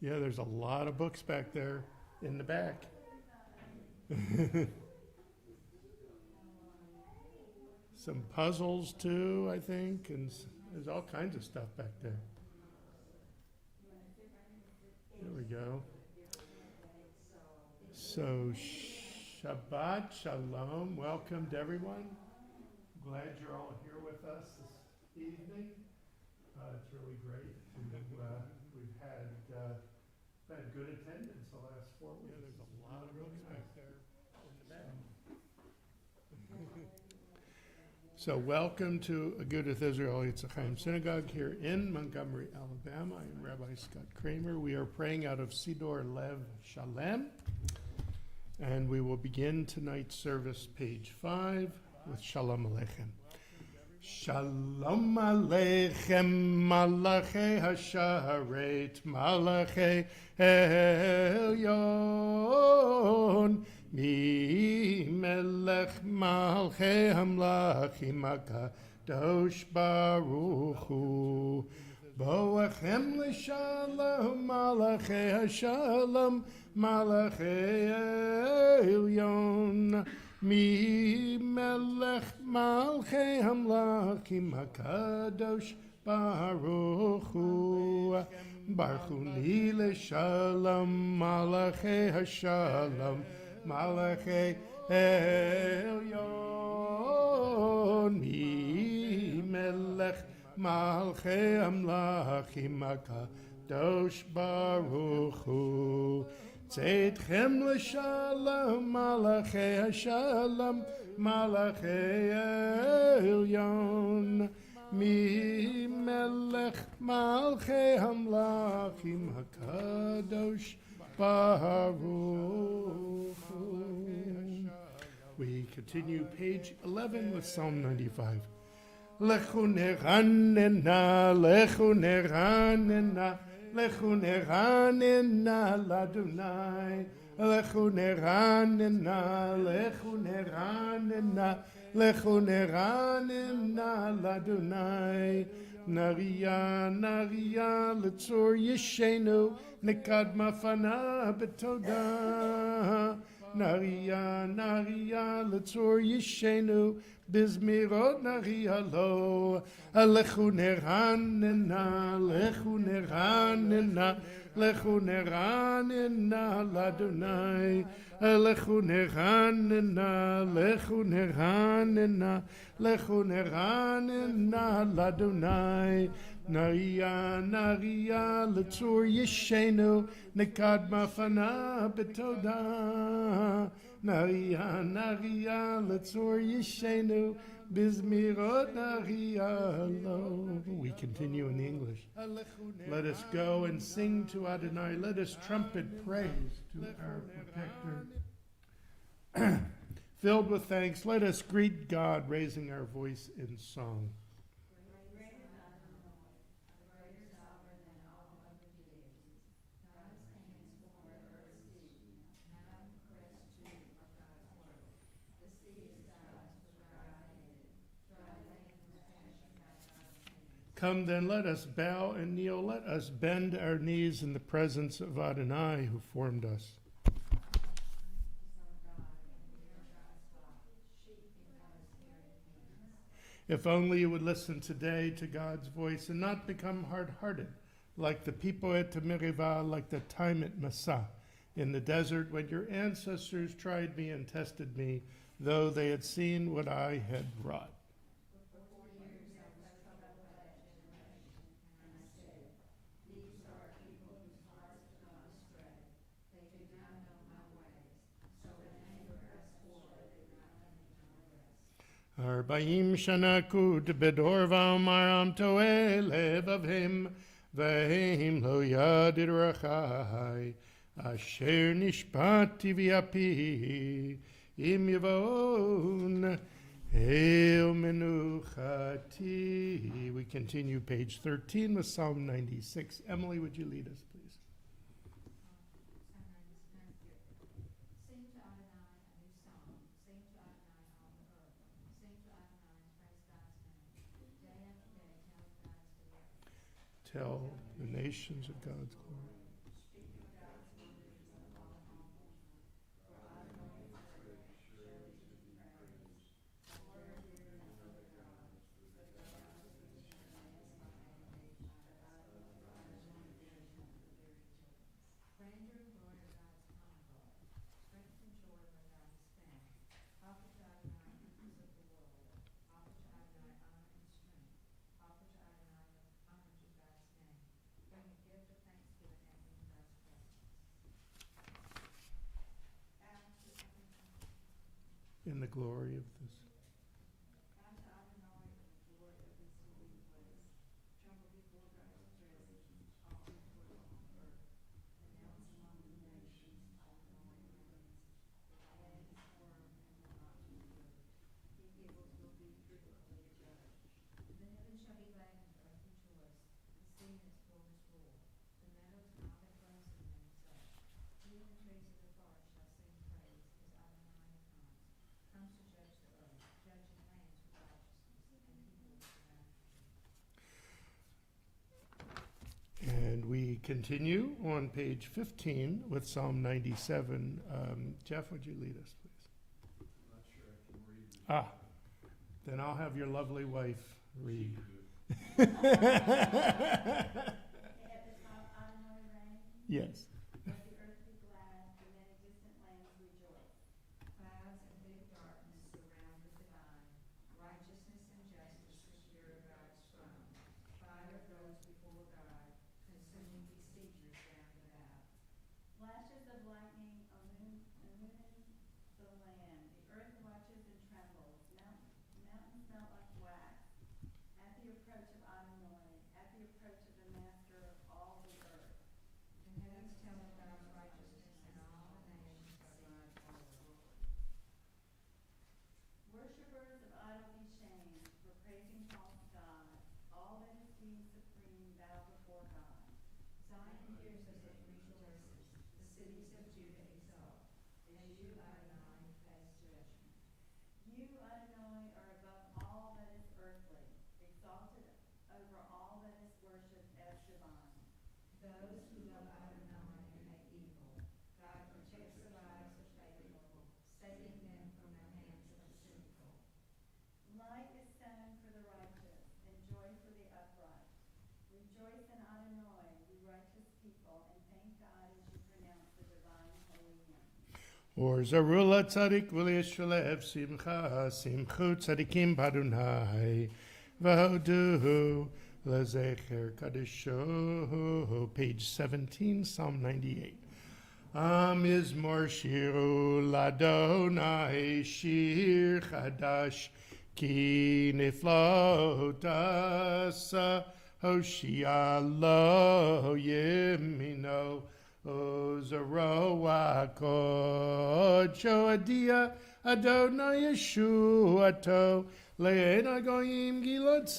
Yeah, there's a lot of books back there in the back. Some puzzles too, I think, and there's all kinds of stuff back there. There we go. So, Shabbat Shalom. Welcome to everyone. Glad you're all here with us this evening. It's really great. We've had good attendance the last 4 weeks. Yeah, there's a lot of books back there in the back. So welcome to Agudath Israel Etz Ahayem Synagogue here in Montgomery, Alabama. I am Rabbi Scott Kramer. We are praying out of Sidor Lev Shalem. And we will begin tonight's service, page 5, with Shalom Aleichem. Shalom Aleichem, Malachei Hasharet, Malachei Elyon, Mi Melech Malchei Hamlachim HaKadosh Baruch Hu. Boachem l'shalom, Malachei Hashalom, Malachei Elyon, Mi Melech Malchei Hamlachim HaKadosh Baruch Hu. Barchuni l'shalom, Malachei Hashalom, Malachei Elyon, Mi Melech Malchei Amlachim HaKadosh Baruch Hu. Tzedchem l'shalom, Malachei Hashalom, Malachei Elyon, Mi Melech Malchei Amlachim HaKadosh Baruch Hu. We continue page 11 with Psalm 95. Lechu neranena, lechu neranena, lechu neranena ladunai. Lechu neranena, lechu neranena, lechu neranena ladunai. Naria, naria, letzor yeshenu, nekad mafana betoda. Naria, naria, letzor yeshenu, Bizmirot naria lo, lechu neranena, lechu neranena, lechu neranena ladunai, lechu neranena, lechu neranena, lechu neranena ladunai. Naria, naria, letzur yeshenu, nekad mafana betoda. Naria, naria, letzor yeshenu, bizmirot naria lo. We continue in English. Let us go and sing to Adonai. Let us trumpet praise to our protector. Filled with thanks, let us greet God, raising our voice in song. Come then, let us bow and kneel. Let us bend our knees in the presence of Adonai, who formed us. If only you would listen today to God's voice and not become hard-hearted, like the people at Meribah, like the time at Massah, in the desert when your ancestors tried me and tested me, though they had seen what I had wrought. Arbaim shanakud bedorva maram toe levavim vehim lo yadir rachai asher nishpati viapi im yavon el menuchati. We continue page 13 with Psalm 96. Emily, would you lead us, please? tell the nations of God's glory. In the glory of this. And we continue on page 15 with Psalm 97. Jeff, would you lead us, please? I'm not sure I can read it. Then I'll have your lovely wife read. Yes. Let the earth be glad, the many distant lands rejoice. Clouds and thick darkness surround the divine. Righteousness and justice secure God's throne. Fire goes before God, consuming besiegers round about. Flashes of lightning illumine the land. The earth watches and trembles. Mountains melt like wax. At the approach of Adonai, at the approach of the Master of all the earth. The heavens tell of God's righteousness, and all the nations of God's glory. Worshippers of idol be shamed, for praising false gods. All that is deemed supreme bow before God. Zion hears as it rejoices, the cities of Judah exult, and you, Adonai, face judgment. You, Adonai, are above all that is earthly, exalted over all that is worshipped as divine. Those who love Adonai and hate evil, God protects the lives of faithful, saving them from the hands of the sinful. Light is sown for the righteous, and joy for the upright. Rejoice in Adonai, you righteous people, and thank God as you pronounce the divine holy hymn. Or Zarula Tzadik V'Yishalev Simcha Simchu Tzadikim Badunai V'Hodu Lezecher Kadisho, page 17, Psalm 98. Mizmor Shiru Ladonai Shir Chadash Ki Niflot Asa Hoshia Lo Yemino Ozaroa Kocho Adia Adonai Yeshuato Le'ena Goyim Gilot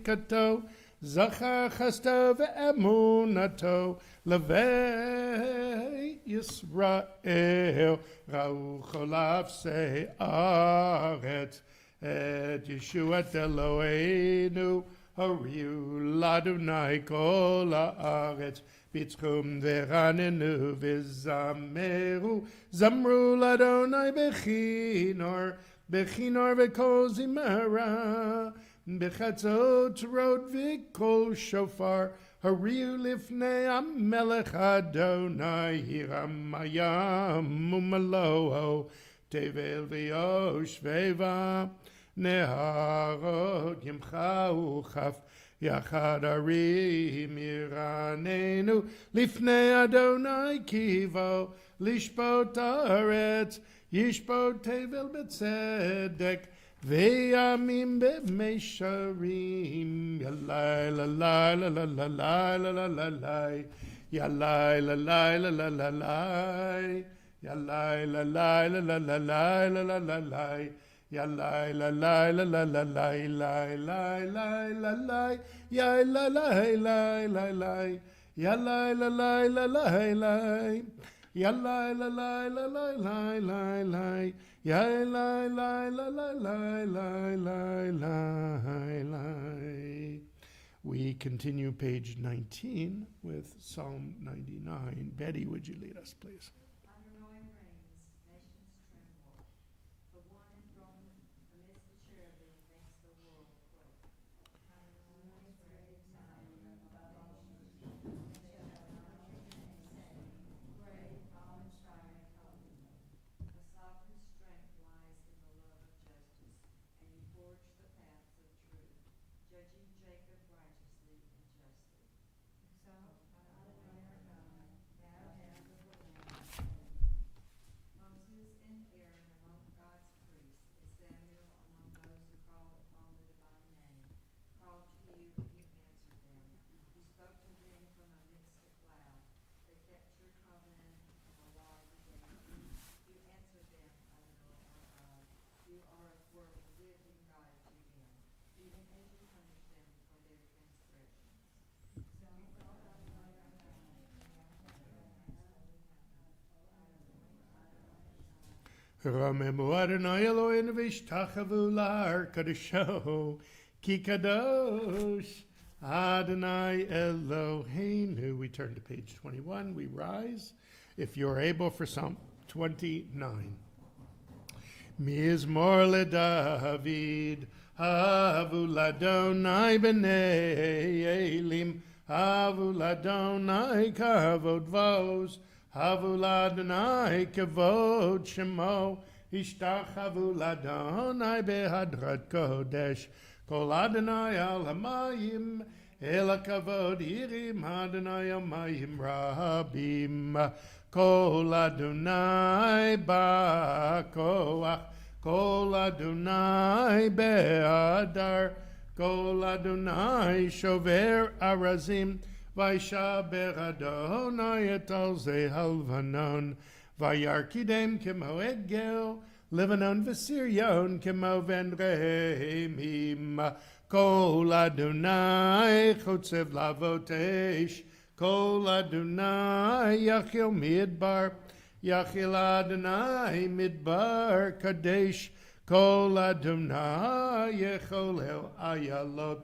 Kato Zachar Chasto Ve'emunato Levei Yisrael Ra'u Cholav Se'aret Et Yeshuat Eloheinu Horiu Ladunai Kol Haaretz Bitzchum Ve'ranenu V'zameru Zamru Ladonai Bechinor Bechinor Ve'kol Zimara Bechatzot Rod Ve'kol Shofar Hariu Lifnei HaMelech Adonai Hiramayam Umaloho Tevel V'yoshveva Neharot Yimcha Uchaf Yachad Arim Yiranenu Lifnei Adonai Kivo Lishpot Haaretz Yishpot Tevel B'tzedek Ve'yamim B'meisharim Yalai lalai lalai lalai lalai Yalai lalai lalai lalai Yalai lalai lalai lalai Yalai lalai lalai lalai lalai Yalai lalai lalai Yalai lalai lalai Yalai lalai lalai Yalai lalai lalai We continue page 19 with Psalm 99. Betty, would you lead us, please? Undergoing reigns, nations tremble. The one enthroned amidst the cherubim makes the world quake. Hallelujah, praise Zion, above all nations. They shall not your name, saying, Great, all inspiring holy. The sovereign strength lies in the love of justice, and you forge the paths of truth, judging Jacob righteously and justly. So, Adonai our God, bow down before Lamb. Moses and Aaron among God's priests, and Samuel among those who called upon the divine name, called to you and you answered them. You spoke to them from amidst a cloud. They kept your covenant and the law redeemed you. You answered them, Adonai our God. You were a living God to them, even as you punished them for their transgressions. So, Adonai our God. Ramemu Adonai Eloheinu v'ishtachavu la'ar kadosho ki kadosh Adonai Eloheinu. We turn to page 21. We rise, if you're able, for Psalm 29. Mizmor leDavid, havu l'Adonai b'nei Elim, havu l'Adonai kavod vos, havu l'Adonai kavod shemo, ishtachavu l'Adonai behadrat kodesh, kol Adonai al hamayim, el hakavod yirim Adonai hamayim rabim. Kol Adonai ba'koach, Kol Adonai be'adar, Kol Adonai shover arazim, Vaishaber Adonai et al ze halvanon, Vayarkidem kemo egel, Lebanon v'Sirion kemo venrehemim, Kol Adonai chotzev lavotesh, Kol Adonai yachil midbar, Yachil Adonai midbar kadesh, Kol Adonai yecholel ayalot,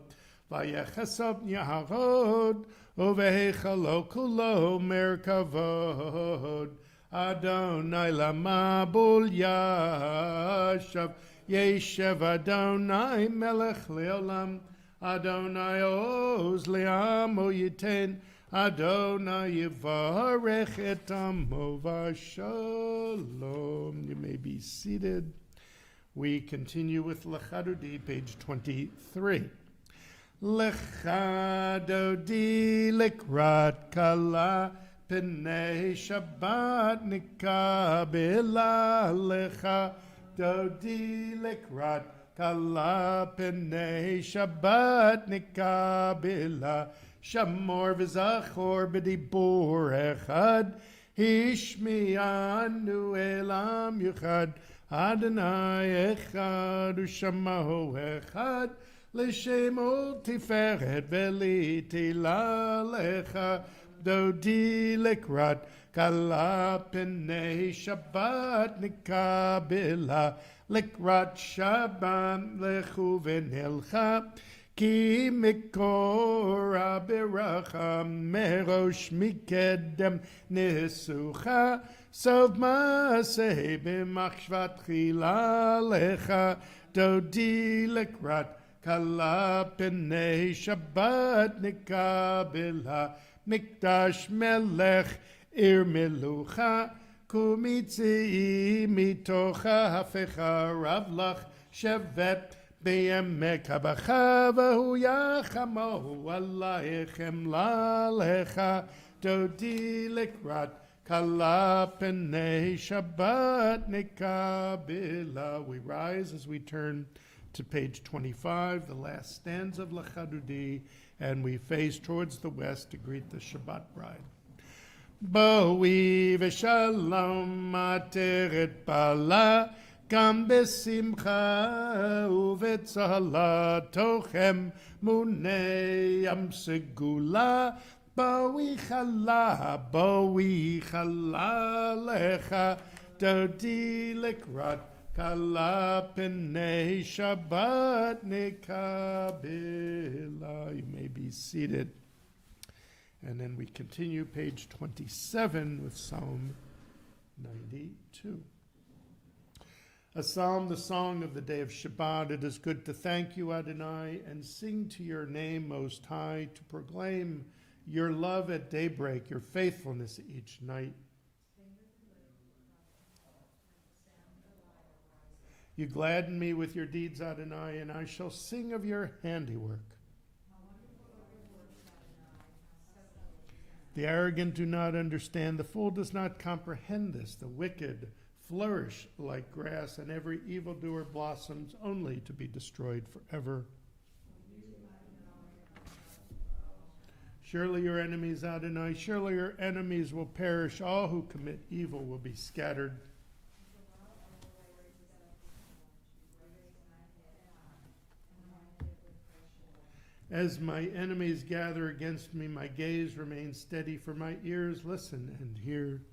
Vayechasot yaharod, Uvehechalo kulo merkavod, Adonai lamabul yashav, Yeshev Adonai melech leolam, Adonai oz le'amo yiten, Adonai yivarech et amo v'shalom. You may be seated. We continue with Lecha Dodi, page 23. Lecha Dodi likrat kala p'nei Shabbat nikabela. Lecha Dodi likrat kala p'nei Shabbat nikabela. Shamor v'zachor b'dibur echad, Hishmi'anu elam yuchad, Adonai echad u'shamahu echad, L'shemo tiferet v'litila lecha dodi likrat, Kala p'nei Shabbat nikabela, Likrat Shabbat lechu v'nilcha, Ki mikora beracha merosh mikedem nisucha sov maseh b'machshvat chila lecha dodi likrat kala p'nei Shabbat nikabela mikdash melech ir melucha kumitzi mitocha hafecha ravlach shevet B'yemek habacha v'hu yachamo alaychem lalecha dodi likrat kala p'nei Shabbat nikabela. We rise as we turn to page 25, the last stanza of Lecha Dodi, and we face towards the west to greet the Shabbat bride. Boi v'shalom ateret bala, Gam besimcha uvetzala tochem munei am segula boi chala lecha dodi likrat Kala P'nei Shabbat Nekabela. You may be seated. And then we continue page 27 with Psalm 92. A psalm, the song of the day of Shabbat. It is good to thank you, Adonai, and sing to your name most high, to proclaim your love at daybreak, your faithfulness each night. You gladden me with your deeds, Adonai, and I shall sing of your handiwork. The arrogant do not understand, the fool does not comprehend this. The wicked flourish like grass, and every evildoer blossoms only to be destroyed forever. Surely your enemies, Adonai, surely your enemies will perish. All who commit evil will be scattered. As my enemies gather against me, my gaze remains steady, for my ears listen and hear.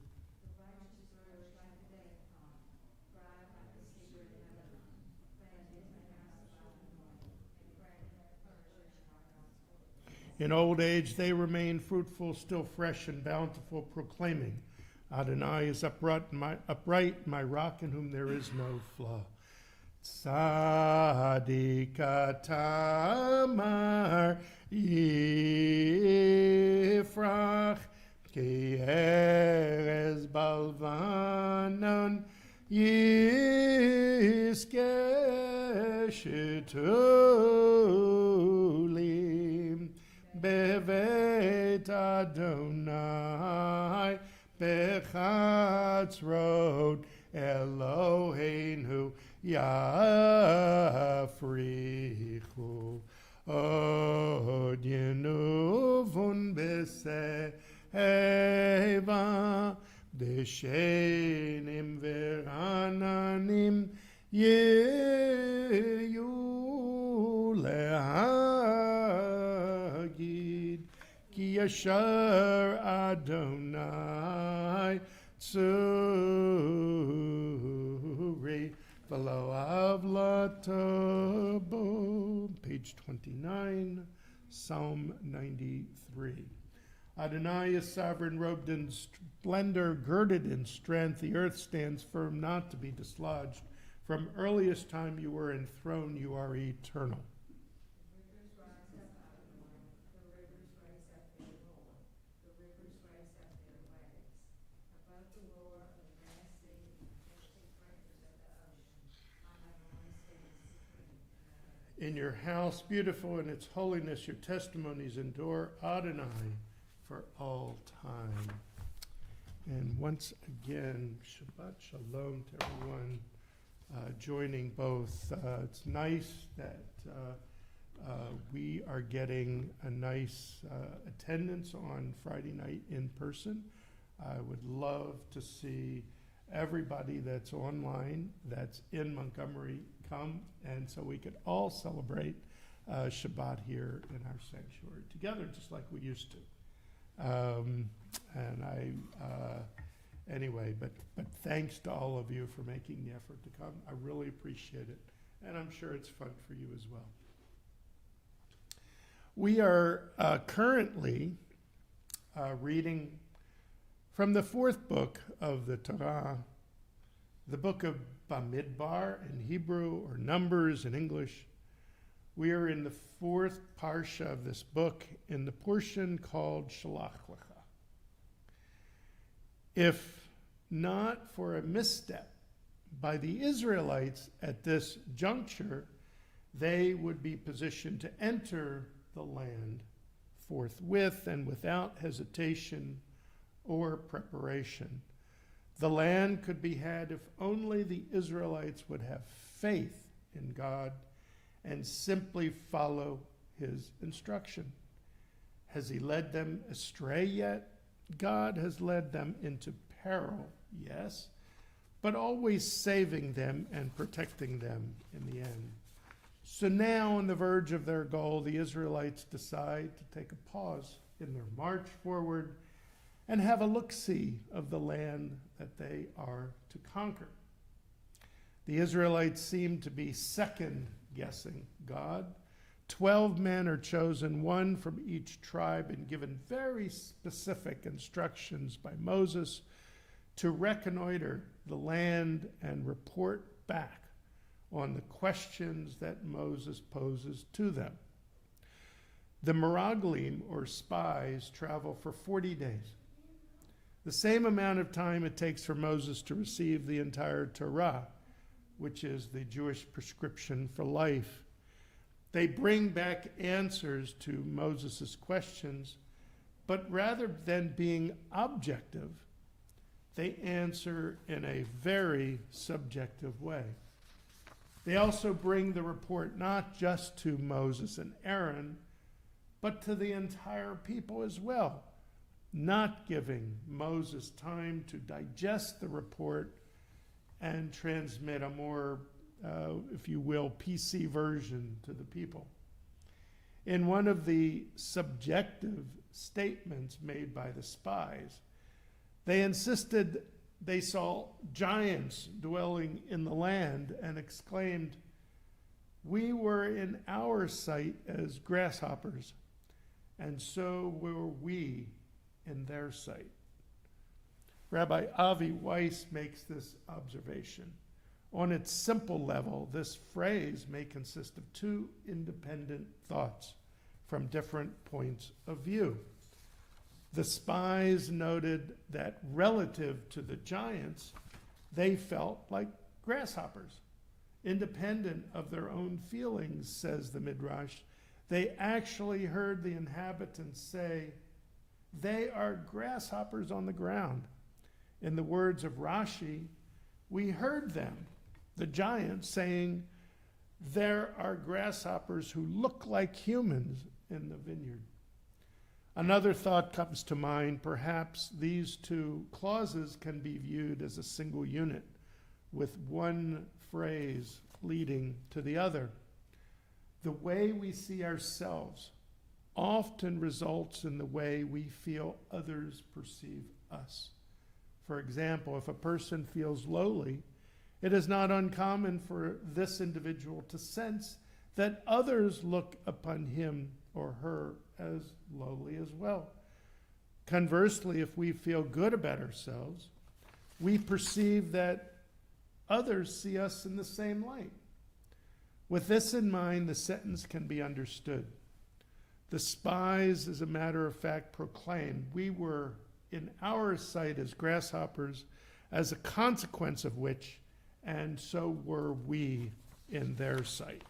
In old age they remain fruitful, still fresh and bountiful, proclaiming, Adonai is upright, my rock in whom there is no flaw. Tzadik Tamar Yifrach Ki Erez Balvanon Yizke Shetulim Bevet Adonai Bechatzrot Eloheinu Yafrichu Od Yenuvun Beseva Deshenim Verananim Yeyu Lehagid Ki Yashar Adonai Tzuri V'lo Avlatobo. Page 29, Psalm 93. Adonai is sovereign, robed in splendor, girded in strength. The earth stands firm, not to be dislodged. From earliest time you were enthroned, you are eternal. In your house, beautiful in its holiness, your testimonies endure, Adonai, for all time. And once again, Shabbat Shalom to everyone joining both. It's nice that we are getting a nice attendance on Friday night in person. I would love to see everybody that's online, that's in Montgomery, come, and so we could all celebrate Shabbat here in our sanctuary together, just like we used to. Anyway, but thanks to all of you for making the effort to come. I really appreciate it, and I'm sure it's fun for you as well. We are currently reading from the fourth book of the Torah, the book of Bamidbar in Hebrew, or Numbers in English. We are in the fourth parsha of this book, in the portion called Shalach Lecha. If not for a misstep by the Israelites at this juncture, they would be positioned to enter the land forthwith and without hesitation or preparation. The land could be had if only the Israelites would have faith in God and simply follow his instruction. Has he led them astray yet? God has led them into peril, yes, but always saving them and protecting them in the end. So now, on the verge of their goal, the Israelites decide to take a pause in their march forward and have a look-see of the land that they are to conquer. The Israelites seem to be second-guessing God. 12 men are chosen, one from each tribe, and given very specific instructions by Moses to reconnoiter the land and report back on the questions that Moses poses to them. The Meraglim, or spies, travel for 40 days, the same amount of time it takes for Moses to receive the entire Torah, which is the Jewish prescription for life. They bring back answers to Moses' questions, but rather than being objective, they answer in a very subjective way. They also bring the report not just to Moses and Aaron, but to the entire people as well, not giving Moses time to digest the report and transmit a more, if you will, PC version to the people. In one of the subjective statements made by the spies, they insisted they saw giants dwelling in the land and exclaimed, "We were in our sight as grasshoppers, and so were we in their sight." Rabbi Avi Weiss makes this observation. On its simple level, this phrase may consist of two independent thoughts from different points of view. The spies noted that relative to the giants, they felt like grasshoppers. Independent of their own feelings, says the Midrash, they actually heard the inhabitants say, "They are grasshoppers on the ground." In the words of Rashi, we heard them, the giants, saying, "There are grasshoppers who look like humans in the vineyard." Another thought comes to mind. Perhaps these two clauses can be viewed as a single unit, with one phrase leading to the other. The way we see ourselves often results in the way we feel others perceive us. For example, if a person feels lowly, it is not uncommon for this individual to sense that others look upon him or her as lowly as well. Conversely, if we feel good about ourselves, we perceive that others see us in the same light. With this in mind, the sentence can be understood. The spies, as a matter of fact, proclaimed, "We were in our sight as grasshoppers, as a consequence of which, and so were we in their sight."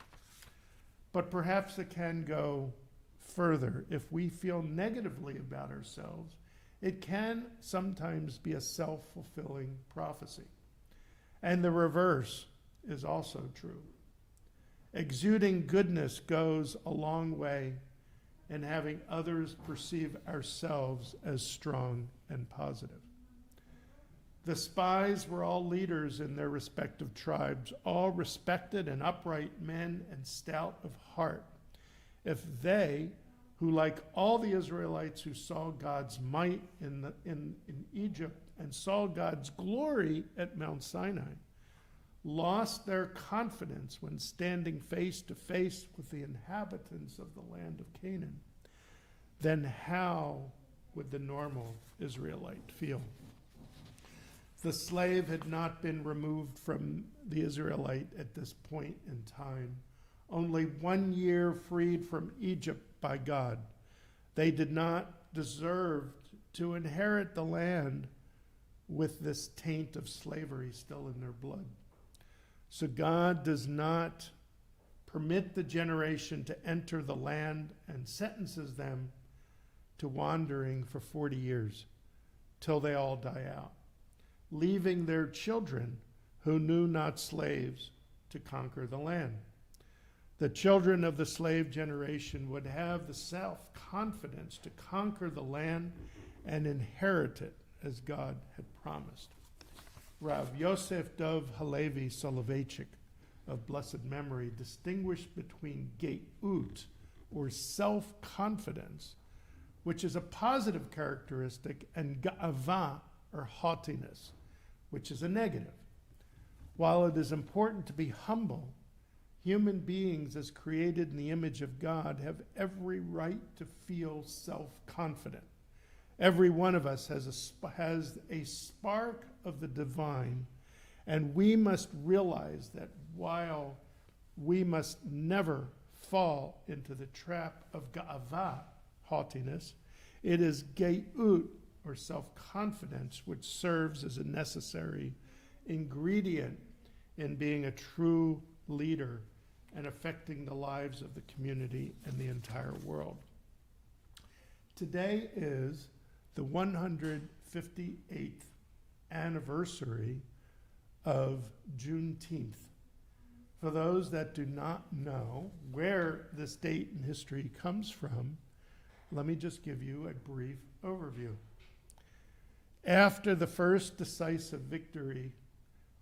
But perhaps it can go further. If we feel negatively about ourselves, it can sometimes be a self-fulfilling prophecy. And the reverse is also true. Exuding goodness goes a long way in having others perceive ourselves as strong and positive. The spies were all leaders in their respective tribes, all respected and upright men and stout of heart. If they, who like all the Israelites who saw God's might in Egypt and saw God's glory at Mount Sinai, lost their confidence when standing face to face with the inhabitants of the land of Canaan, then how would the normal Israelite feel? The slave had not been removed from the Israelite at this point in time. Only 1 year freed from Egypt by God. They did not deserve to inherit the land with this taint of slavery still in their blood. So God does not permit the generation to enter the land and sentences them to wandering for 40 years till they all die out, leaving their children who knew not slaves to conquer the land. The children of the slave generation would have the self-confidence to conquer the land and inherit it as God had promised. Rav Yosef Dov Halevi Soloveitchik, of blessed memory, distinguished between geut, or self-confidence, which is a positive characteristic, and ga'ava, or haughtiness, which is a negative. While it is important to be humble, human beings as created in the image of God have every right to feel self-confident. Every one of us has a spark of the divine, and we must realize that while we must never fall into the trap of ga'ava, haughtiness, it is ge'ut, or self-confidence, which serves as a necessary ingredient in being a true leader and affecting the lives of the community and the entire world. Today is the 158th anniversary of Juneteenth. For those that do not know where this date in history comes from, let me just give you a brief overview. After the first decisive victory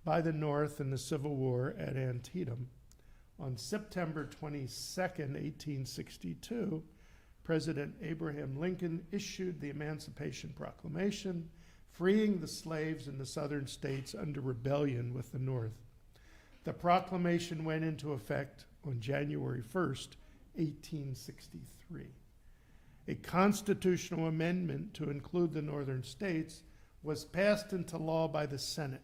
by the North in the Civil War at Antietam, on September 22nd, 1862, President Abraham Lincoln issued the Emancipation Proclamation, freeing the slaves in the southern states under rebellion with the North. The proclamation went into effect on January 1st, 1863. A constitutional amendment to include the northern states was passed into law by the Senate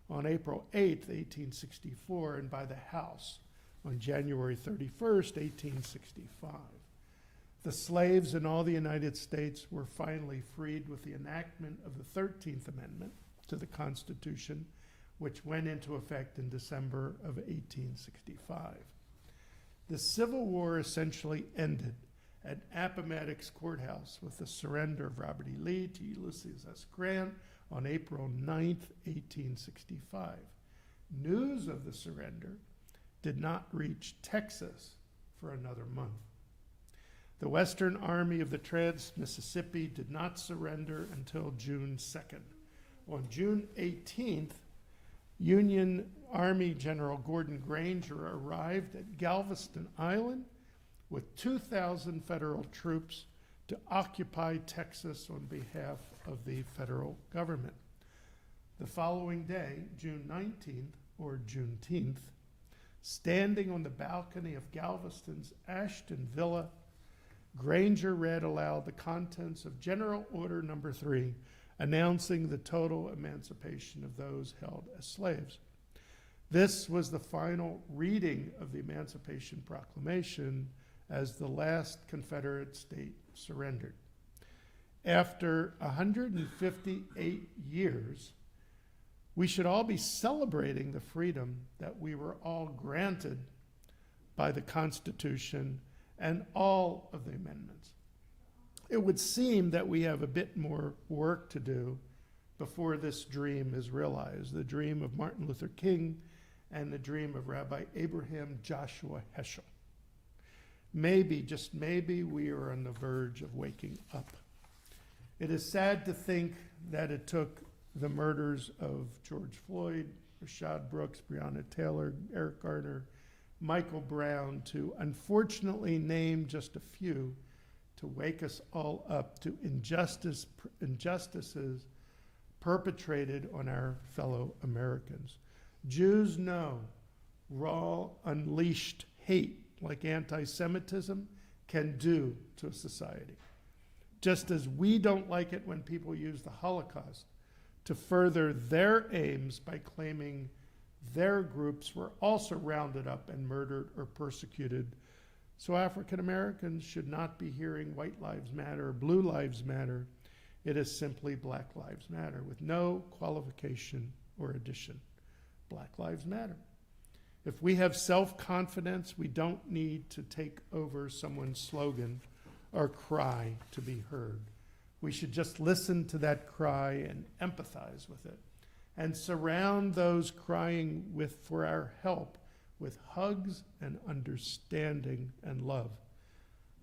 on April 8, 1864, and by the House on January 31st, 1865. The slaves in all the United States were finally freed with the enactment of the 13th Amendment to the Constitution, which went into effect in December of 1865. The Civil War essentially ended at Appomattox Courthouse with the surrender of Robert E. Lee to Ulysses S. Grant on April 9th, 1865. News of the surrender did not reach Texas for another month. The Western Army of the Trans-Mississippi did not surrender until June 2nd. On June 18th, Union Army General Gordon Granger arrived at Galveston Island with 2,000 federal troops to occupy Texas on behalf of the federal government. The following day, June 19th, or Juneteenth, standing on the balcony of Galveston's Ashton Villa, Granger read aloud the contents of General Order Number 3, announcing the total emancipation of those held as slaves. This was the final reading of the Emancipation Proclamation as the last Confederate state surrendered. After 158 years, we should all be celebrating the freedom that we were all granted by the Constitution and all of the amendments. It would seem that we have a bit more work to do before this dream is realized, the dream of Martin Luther King and the dream of Rabbi Abraham Joshua Heschel. Maybe, just maybe, we are on the verge of waking up. It is sad to think that it took the murders of George Floyd, Rashad Brooks, Breonna Taylor, Eric Garner, Michael Brown, to unfortunately name just a few, to wake us all up to injustices perpetrated on our fellow Americans. Jews know raw, unleashed hate, like anti-Semitism, can do to a society. Just as we don't like it when people use the Holocaust to further their aims by claiming their groups were also rounded up and murdered or persecuted. So African Americans should not be hearing White Lives Matter or Blue Lives Matter. It is simply Black Lives Matter with no qualification or addition. Black Lives Matter. If we have self-confidence, we don't need to take over someone's slogan or cry to be heard. We should just listen to that cry and empathize with it and surround those crying for our help with hugs and understanding and love.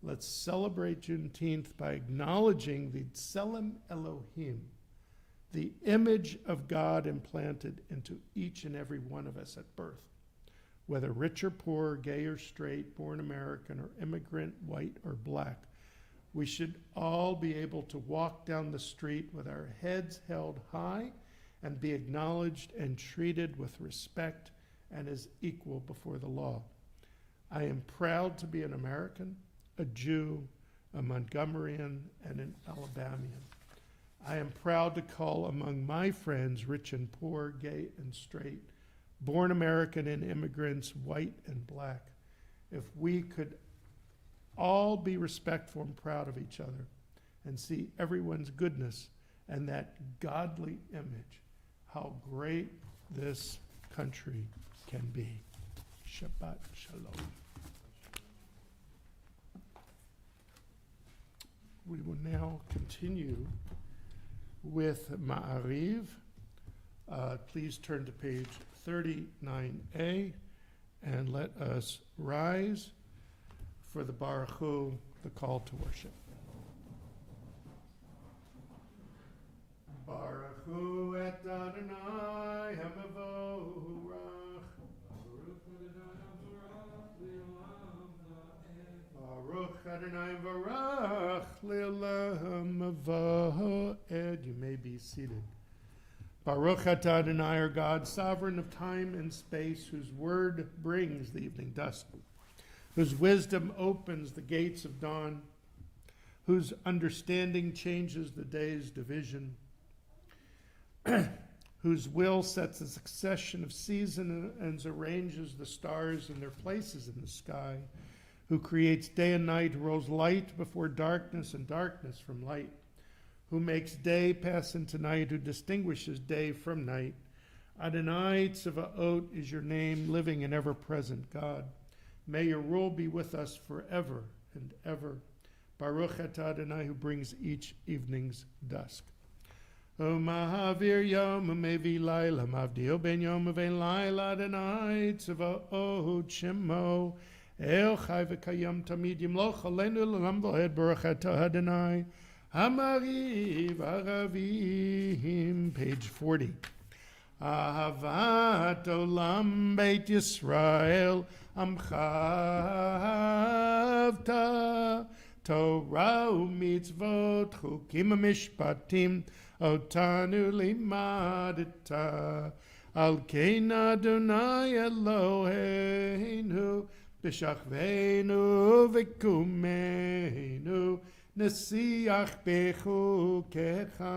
Let's celebrate Juneteenth by acknowledging the Tselem Elohim, the image of God implanted into each and every one of us at birth. Whether rich or poor, gay or straight, born American or immigrant, white or black, we should all be able to walk down the street with our heads held high and be acknowledged and treated with respect and as equal before the law. I am proud to be an American, a Jew, a Montgomeryan, and an Alabamian. I am proud to call among my friends, rich and poor, gay and straight, born American and immigrants, white and black. If we could all be respectful and proud of each other and see everyone's goodness and that godly image, how great this country can be. Shabbat Shalom. We will now continue with Ma'ariv. Please turn to page 39A and let us rise for the Baruch Hu, the call to worship. Baruch Hu et Adonai hamavourach. Baruch Adonai varach le'olam va'ed. You may be seated. Baruch atah Adonai, our God, sovereign of time and space, whose word brings the evening dusk, whose wisdom opens the gates of dawn, whose understanding changes the day's division, whose will sets a succession of seasons and arranges the stars in their places in the sky, who creates day and night, who rolls light before darkness and darkness from light, who makes day pass into night, who distinguishes day from night. Adonai Tzavaot is your name, living and ever-present God. May your rule be with us forever and ever. Baruch atah Adonai, who brings each evening's dusk. O Mahavir Yom Umevi Laila, Mavdil Ben Yom Uvein Laila, Adonai Tzavaot Shemo, El Chai V'Kayam Tamid Yimloch Aleinu L'Olam V'Oed. Baruch atah Adonai Hamariv Aravim, page 40. Ahavat Olam Beit Yisrael Amchavta Torah u'mitzvot chukim u'mishpatim otanu limadta al kein Adonai Eloheinu b'shachveinu v'kumenu nesiach bechukecha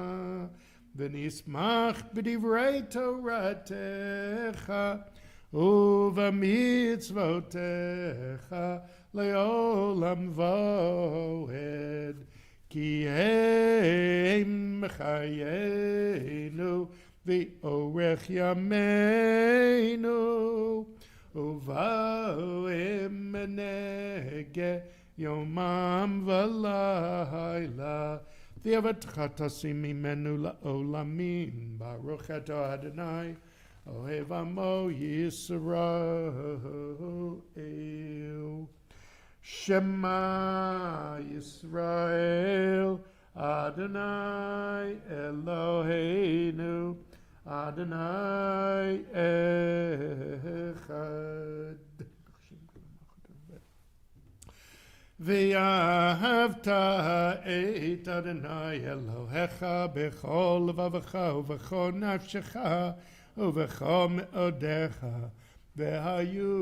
v'nismach b'divrei Toratecha uv'mitzvotecha le'olam voed ki hem chayenu v'orech yameinu uva'em menege yomam v'layla v'yavatcha tasim mimenu la'olamim. Baruch atah Adonai Ohev Amo Yisrael. Shema Yisrael, Adonai Eloheinu, Adonai Echad. V'yahavta et Adonai Elohecha b'chol levavecha u'v'chol nafshecha u'v'chol me'odecha v'hayu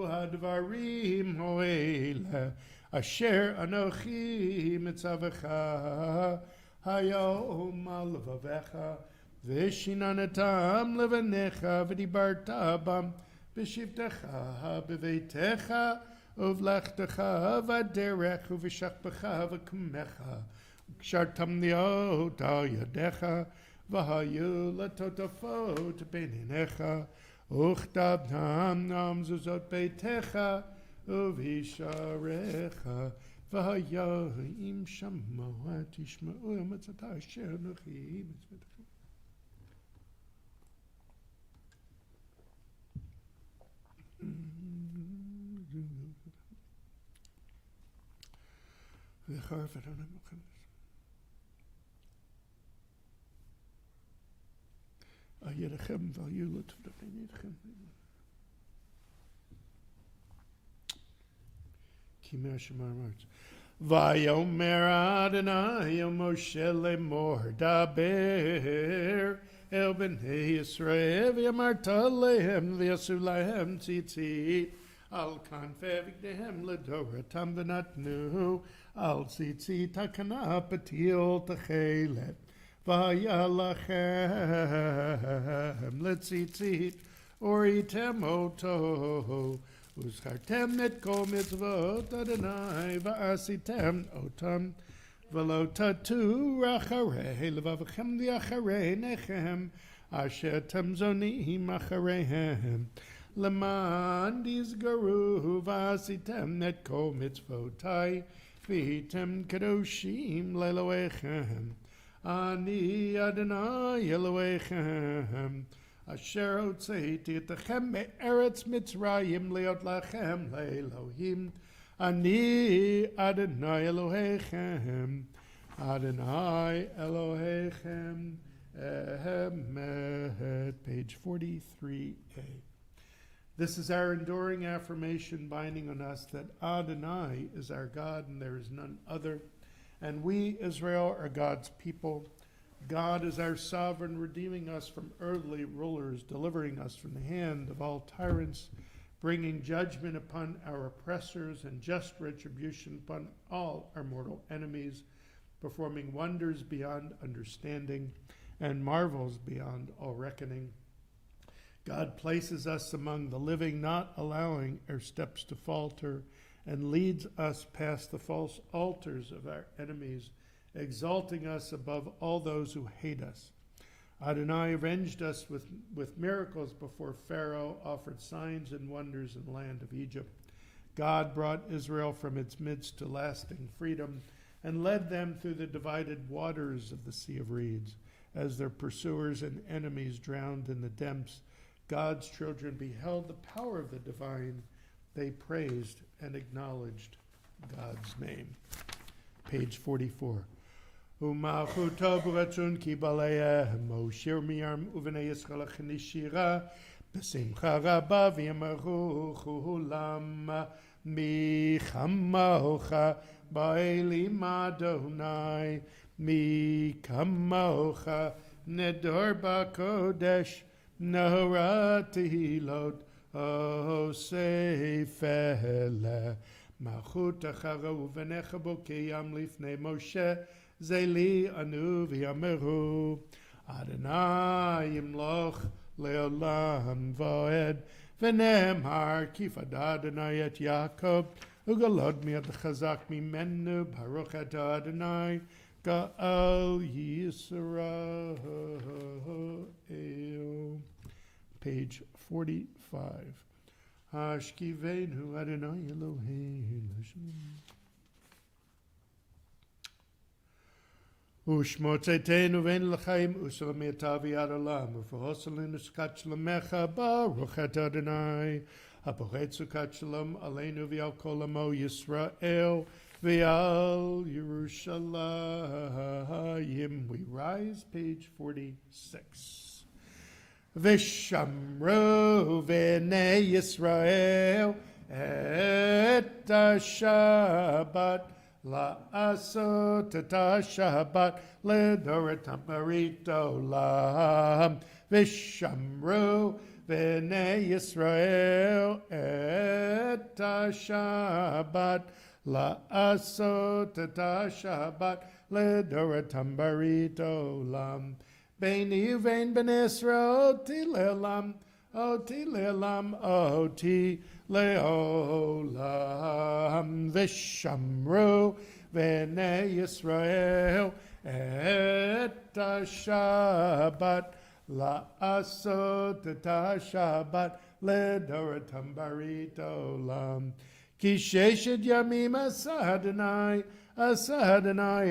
hadvarim ho'ele asher anochi mitzavecha hayom al levavecha v'shinanatam levanecha v'dibarta bam v'shivtecha b'veitecha uvlechtecha v'derech uv'shachbecha v'kumecha kshartam liot al yadecha v'hayu latotafot beinecha uchtabtam nam zuzot beitecha uv'isharecha v'hayu im shamoa tishma'u matzata asher nochi mitzvotcha. Ayedechem v'ayulut v'davneinechem Kimer Shemar Martz Vayomer Adonai El Moshe Lemor Daber El b'nei Yisrael v'yamarta lehem v'yasu lahem tzitzit al kanfei v'gdehem ledoratam v'natnu al tzitzit hakana patil techelet v'haya lachem letzitzit oritem oto uzchartem et kol mitzvot Adonai v'asitem otam V'lo tatu racharei levavchem v'acharei nechem asher tamzonim achareihem leman dizgaru v'asitem et kol mitzvotai v'hitem kadoshim leloechem ani Adonai Elohechem asher hotzeiti etechem me'eretz Mitzrayim leot lachem le'elohim Ani Adonai Elohechem, Adonai Elohechem, Emet, page 43a. This is our enduring affirmation binding on us that Adonai is our God and there is none other, and we, Israel, are God's people. God is our sovereign, redeeming us from earthly rulers, delivering us from the hand of all tyrants, bringing judgment upon our oppressors and just retribution upon all our mortal enemies, performing wonders beyond understanding and marvels beyond all reckoning. God places us among the living, not allowing our steps to falter, and leads us past the false altars of our enemies, exalting us above all those who hate us. Adonai avenged us with miracles before Pharaoh offered signs and wonders in the land of Egypt. God brought Israel from its midst to lasting freedom and led them through the divided waters of the Sea of Reeds. As their pursuers and enemies drowned in the depths, God's children beheld the power of the divine. They praised and acknowledged God's name. Page 44. U'malchuto b'ratzon ki b'leihem Moshe u'miyam u'vnei Yisrael nishira b'simcha rabba v'yamaru chulam mi chamocha ba'elim Adonai mi kamocha nedor b'kodesh nahora tehilot osefele malchut achara u'vnecha bo kiyam lifnei Moshe Zeli anu v'yameru Adonai yimloch leolam voed v'nehemar kifad Adonai et Yaakov ugalod mi'ad chazak mimenu baruch et Adonai ga'al Yisrael. Page 45. Hashkivenu Adonai Eloheinu Ushmotzeitenu vein l'chaim u'slameta v'yad olam u'v'hosalinu sukat shlomecha baruch et Adonai hapochet sukat shalom aleinu v'yal kol amo Yisrael v'yal Yerushalayim. We rise, page 46. V'shamru v'nei Yisrael et ha-shabbat La'asot et ha-shabbat ledoratam barit olam v'shamru v'nei Yisrael et ha-shabbat la'asot et ha-shabbat ledoratam barit olam beini uvein b'nei Yisrael oti le'olam oti le'olam oti le'olam v'shamru v'nei Yisrael et ha-shabbat la'asot et ha-shabbat ledoratam barit olam ki sheshet yamim asa Adonai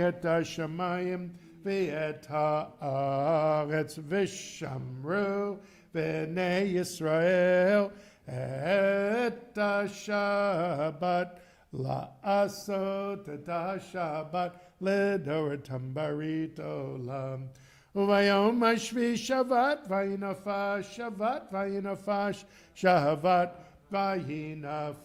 et ha-shamayim v'et ha'aretz v'shamru v'nei Yisrael et ha-shabbat la'asot et ha-shabbat ledoratam barit olam uvayom hashvi shavat vayinafash shavat vayinafash shavat vayinafash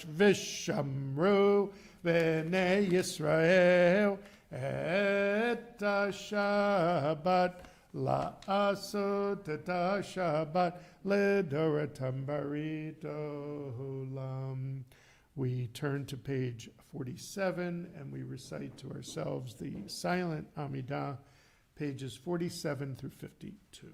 v'shamru v'nei Yisrael et ha-shabbat la'asot et Shabbat ledoratam barito olam. We turn to page 47 and we recite to ourselves the silent Amidah, pages 47 through 52.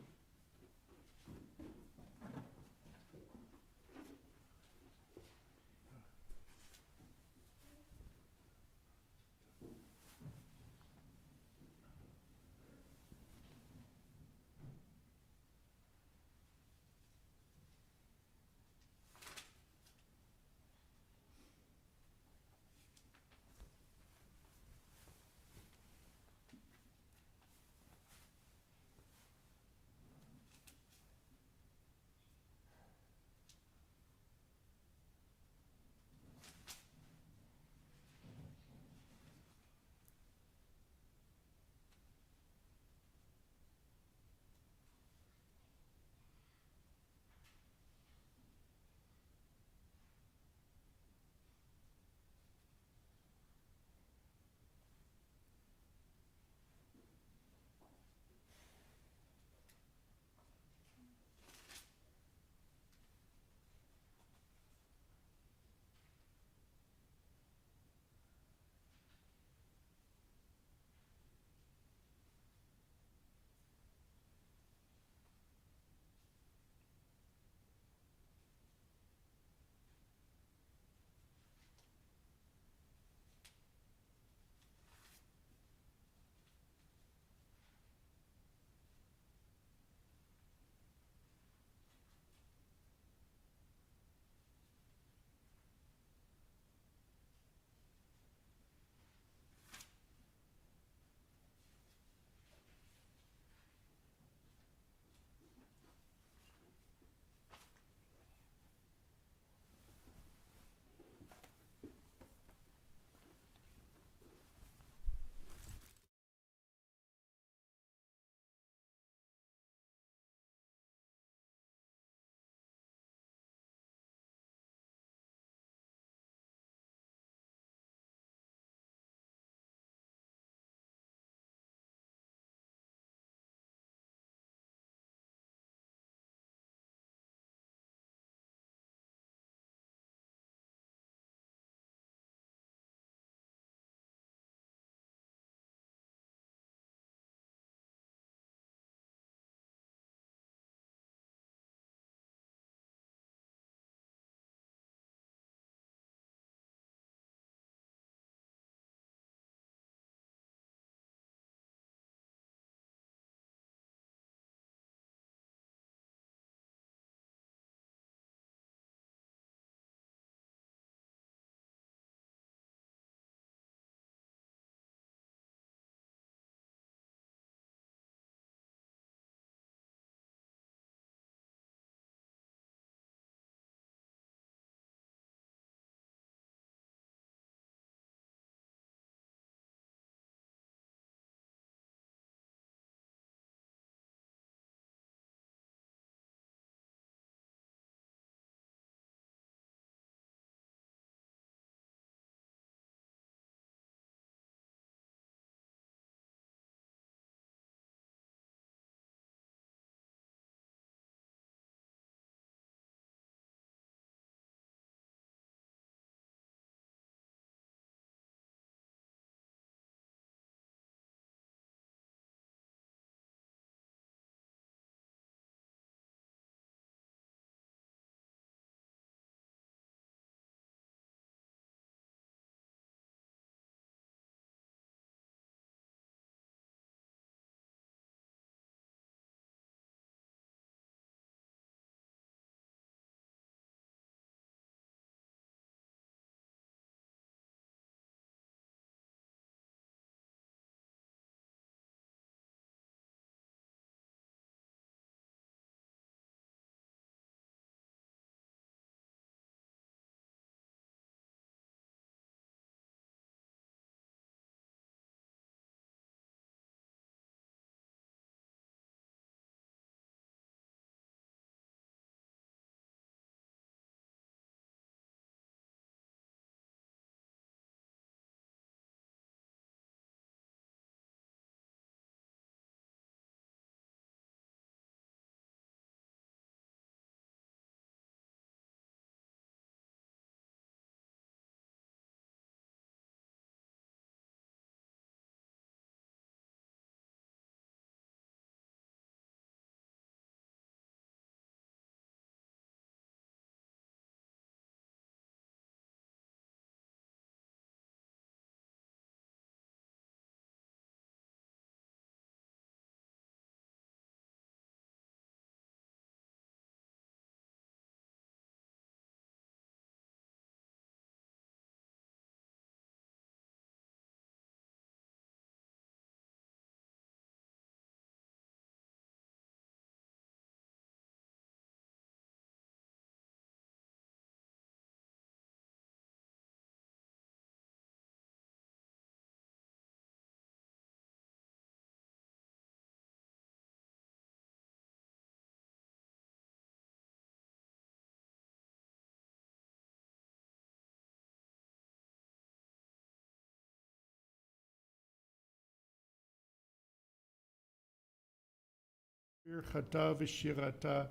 Birchata v'shirata,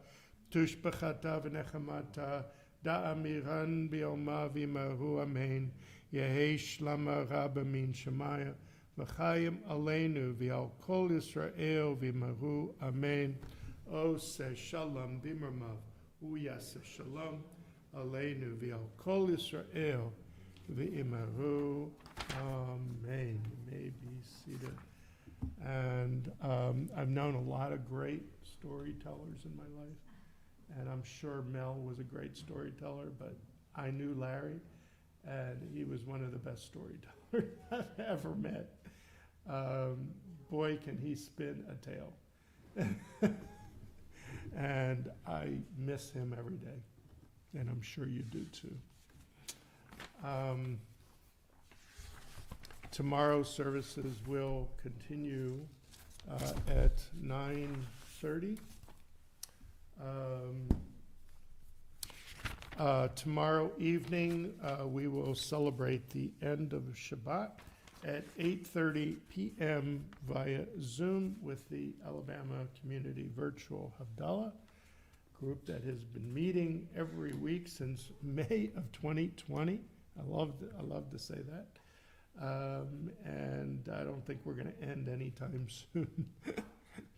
tushbechata v'nechamata, da'amiran bi'oma v'imaru amen, yehi shlama rabba min shemaya, v'chayim aleinu v'al kol Yisrael v'imaru amen. O se shalom b'imramav, uyase shalom aleinu v'al kol Yisrael v'imaru amen. You may be seated. And I've known a lot of great storytellers in my life, and I'm sure Mel was a great storyteller, but I knew Larry, and he was one of the best storytellers I've ever met. Boy, can he spin a tale. And I miss him every day, and I'm sure you do too. Tomorrow's services will continue at 9:30. Tomorrow evening, we will celebrate the end of Shabbat at 8:30 p.m. via Zoom with the Alabama Community Virtual Havdalah group that has been meeting every week since May of 2020. I love to say that. And I don't think we're going to end anytime soon.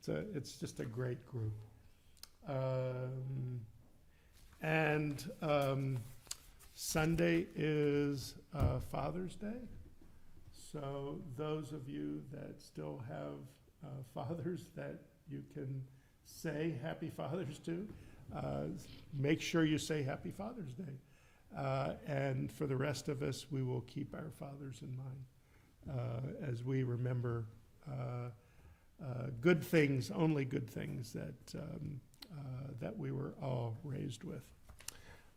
It's just a great group. Sunday is Father's Day. So those of you that still have fathers that you can say Happy Fathers to, make sure you say Happy Father's Day. And for the rest of us, we will keep our fathers in mind as we remember good things, only good things that we were all raised with.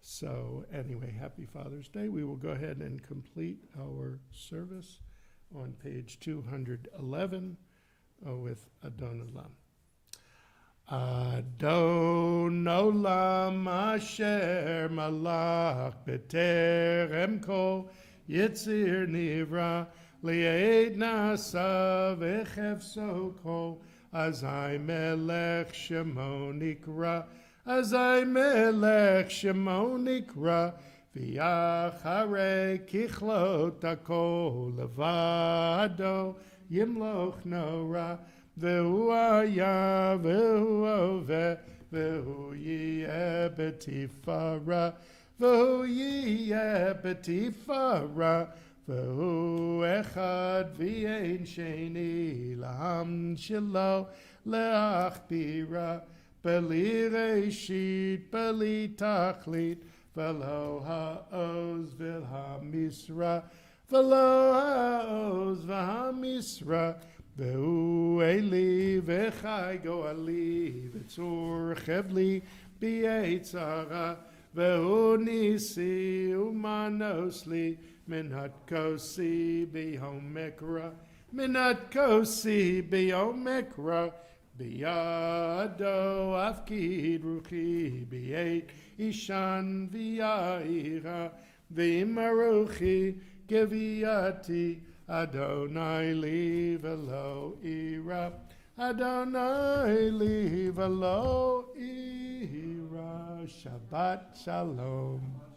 So anyway, Happy Father's Day. We will go ahead and complete our service on page 211 with Adon Olam. Adon Olam asher malach b'terem kol yitzir nivra li'ed nasa v'chefso kol azai melech shemo nikra azai melech shemo nikra v'yacharei kichlot hakol levado yimloch nora והוא היה והוא הווה והוא יהיה בתפארה והוא יהיה בתפארה והוא אחד ואין שני לעם שלו להכבירה בלי ראשית בלי תכלית ולא העוז והמשרה ולא העוז והמשרה והוא אלי וחי גואלי וצור חבלי ביצרה והוא ניסי ומנוס לי מנת כוסי ביום מקרא מנת כוסי ביום מקרא בידו אפקיד רוחי בית אישן ויעירה ועם הרוחי גבייתי Adonai li velo ira, Adonai li velo ira, Shabbat shalom.